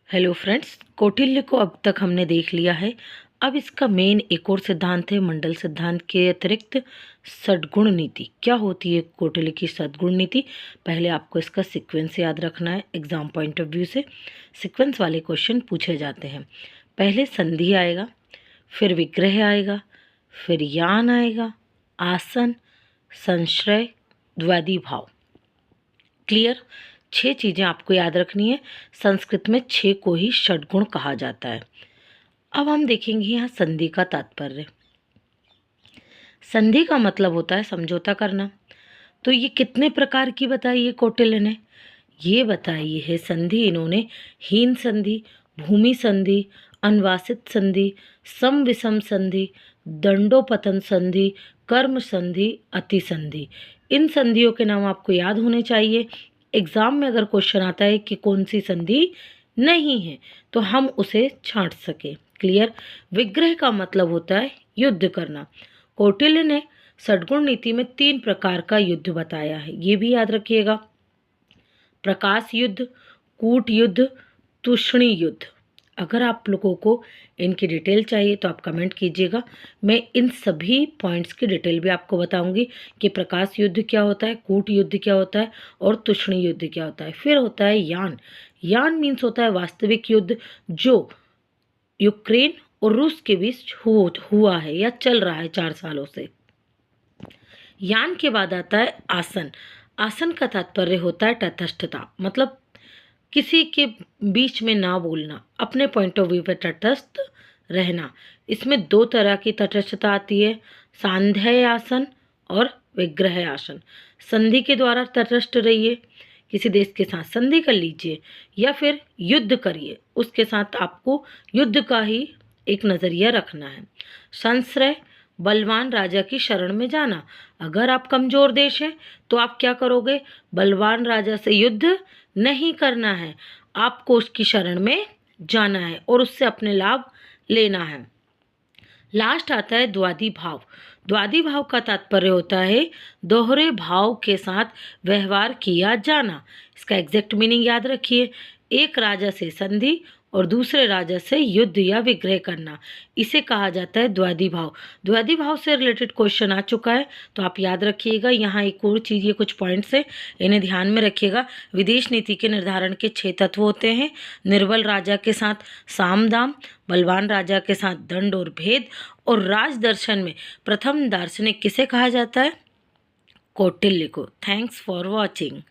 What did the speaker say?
Hello friends, Kautilya को अब तक हमने देख लिया है। अब इसका मेन एक और सिद्धांत है मंडल सिद्धांत के अतिरिक्त सद्गुण नीति। क्या होती है कौटिल्य की सद्गुण नीति? पहले आपको इसका सीक्वेंस याद रखना है। एग्जाम पॉइंट ऑफ व्यू से सीक्वेंस वाले क्वेश्चन पूछे जाते हैं। पहले संधि आएगा, फिर विग्रह आएगा, फिर यान आएगा, आसन, संश्रय, द्वैधी भाव। क्लियर? 6 चीज़ें आपको याद रखनी है। संस्कृत में 6 को ही षड्गुण कहा जाता है। अब हम देखेंगे यहाँ संधि का तात्पर्य। संधि का मतलब होता है समझौता करना। तो ये कितने प्रकार की बताई है कौटिल्य ने? ये बताई है संधि इन्होंने हीन संधि, भूमि संधि, अनुवासित संधि, सम विषम संधि, दंडोपतन संधि, कर्म संधि, अति संधि। इन संधियों के नाम आपको याद होने चाहिए। एग्जाम में अगर क्वेश्चन आता है कि कौन सी संधि नहीं है तो हम उसे छांट सके। क्लियर? विग्रह का मतलब होता है युद्ध करना। कौटिल्य ने षड्गुण नीति में 3 प्रकार का युद्ध बताया है, ये भी याद रखिएगा। प्रकाश युद्ध, कूट युद्ध, तूषणी युद्ध। अगर आप लोगों को इनकी डिटेल चाहिए तो आप कमेंट कीजिएगा। मैं इन सभी पॉइंट्स की डिटेल भी आपको बताऊंगी कि प्रकाश युद्ध क्या होता है, कूट युद्ध क्या होता है और तूषणी युद्ध क्या होता है। फिर होता है यान। यान मीन्स होता है वास्तविक युद्ध जो यूक्रेन और रूस के बीच हुआ है या चल रहा है 4 सालों से। यान के बाद आता है आसन। आसन का तात्पर्य होता है तटस्थता, मतलब किसी के बीच में ना बोलना, अपने पॉइंट ऑफ व्यू पे तटस्थ रहना। इसमें 2 तरह की तटस्थता आती है, सांध्य आसन और विग्रह आसन। संधि के द्वारा तटस्थ रहिए, किसी देश के साथ संधि कर लीजिए या फिर युद्ध करिए, उसके साथ आपको युद्ध का ही एक नज़रिया रखना है। संश्रय, बलवान राजा की शरण में जाना। अगर आप कमजोर देश हैं तो आप क्या करोगे? बलवान राजा से युद्ध नहीं करना है, आपको उसकी शरण में जाना है और उससे अपने लाभ लेना है। लास्ट आता है द्वादी भाव। द्वादी भाव का तात्पर्य होता है दोहरे भाव के साथ व्यवहार किया जाना। इसका एग्जैक्ट मीनिंग याद रखिए, एक राजा से संधि और दूसरे राजा से युद्ध या विग्रह करना, इसे कहा जाता है द्वादी भाव। द्वादी भाव से रिलेटेड क्वेश्चन आ चुका है तो आप याद रखिएगा। यहाँ एक और चीज़, ये कुछ पॉइंट्स है, इन्हें ध्यान में रखिएगा। विदेश नीति के निर्धारण के 6 तत्व होते हैं। निर्बल राजा के साथ साम दाम, बलवान राजा के साथ दंड और भेद, और राज दर्शन में प्रथम दार्शनिक किसे कहा जाता है? कौटिल्य को। Thanks for watching.